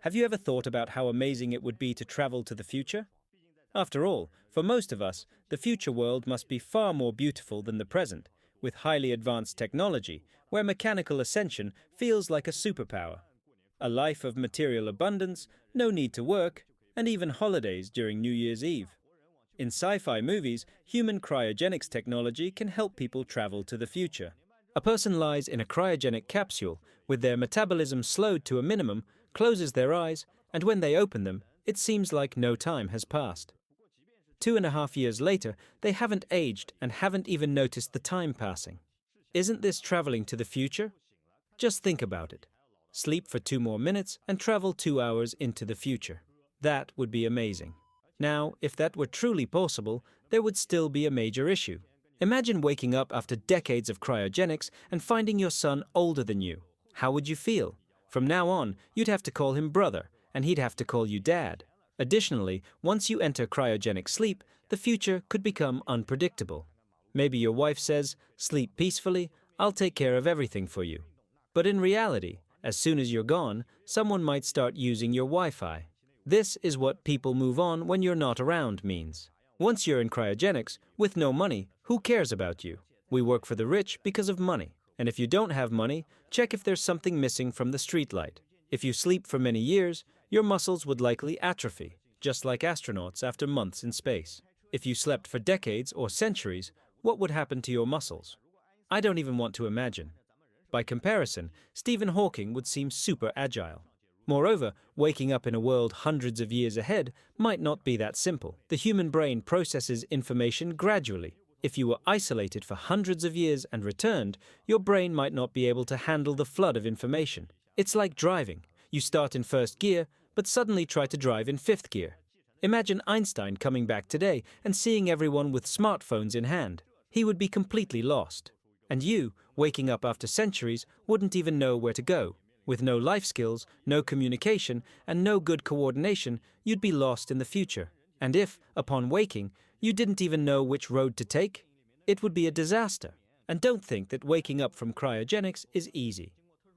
Have you ever thought about how amazing it would be to travel to the future? After all, for most of us, the future world must be far more beautiful than the present, with highly advanced technology, where mechanical ascension feels like a superpower. A life of material abundance, no need to work, and even holidays during New Year's Eve. In sci-fi movies, human cryogenics technology can help people travel to the future. A person lies in a cryogenic capsule, with their metabolism slowed to a minimum, closes their eyes, and when they open them, it seems like no time has passed. 2.5 years later, they haven't aged and haven't even noticed the time passing. Isn't this traveling to the future? Just think about it. Sleep for 2 more minutes and travel 2 hours into the future. That would be amazing. Now, if that were truly possible, there would still be a major issue. Imagine waking up after decades of cryogenics and finding your son older than you. How would you feel? From now on, you'd have to call him brother, and he'd have to call you dad. Additionally, once you enter cryogenic sleep, the future could become unpredictable. Maybe your wife says, "Sleep peacefully, I'll take care of everything for you." But in reality, as soon as you're gone, someone might start using your Wi-Fi. This is what "people move on when you're not around" means. Once you're in cryogenics, with no money, who cares about you? We work for the rich because of money. And if you don't have money, check if there's something missing from the streetlight. If you sleep for many years, your muscles would likely atrophy, just like astronauts after months in space. If you slept for decades or centuries, what would happen to your muscles? I don't even want to imagine. By comparison, Stephen Hawking would seem super agile. Moreover, waking up in a world hundreds of years ahead might not be that simple. The human brain processes information gradually. If you were isolated for hundreds of years and returned, your brain might not be able to handle the flood of information. It's like driving. You start in first gear, but suddenly try to drive in fifth gear. Imagine Einstein coming back today and seeing everyone with smartphones in hand. He would be completely lost. And you, waking up after centuries, wouldn't even know where to go. With no life skills, no communication, and no good coordination, you'd be lost in the future. And if, upon waking, you didn't even know which road to take, it would be a disaster. And don't think that waking up from cryogenics is easy.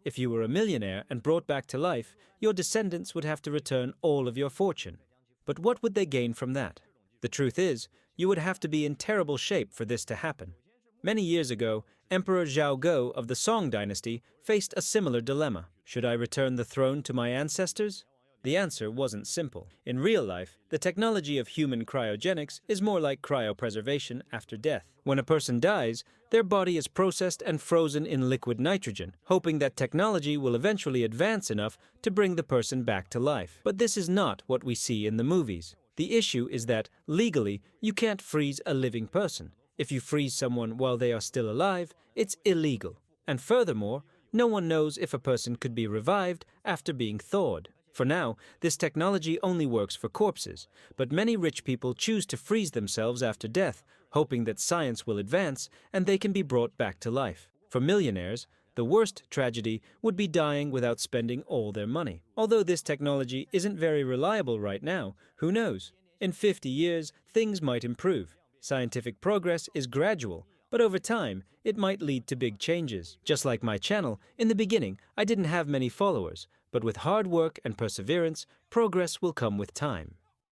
If you were a millionaire and brought back to life, your descendants would have to return all of your fortune. But what would they gain from that? The truth is, you would have to be in terrible shape for this to happen. Many years ago, Emperor Zhao of the Song dynasty faced a similar dilemma. Should I return the throne to my ancestors? The answer wasn't simple. In real life, the technology of human cryogenics is more like cryopreservation after death. When a person dies, their body is processed and frozen in liquid nitrogen, hoping that technology will eventually advance enough to bring the person back to life. But this is not what we see in the movies. The issue is that, legally, you can't freeze a living person. If you freeze someone while they are still alive, it's illegal. And furthermore, no one knows if a person could be revived after being thawed. For now, this technology only works for corpses, but many rich people choose to freeze themselves after death, hoping that science will advance and they can be brought back to life. For millionaires, the worst tragedy would be dying without spending all their money. Although this technology isn't very reliable right now, who knows? In 50 years, things might improve. Scientific progress is gradual, but over time, it might lead to big changes. Just like my channel, in the beginning, I didn't have many followers, but with hard work and perseverance, progress will come with time.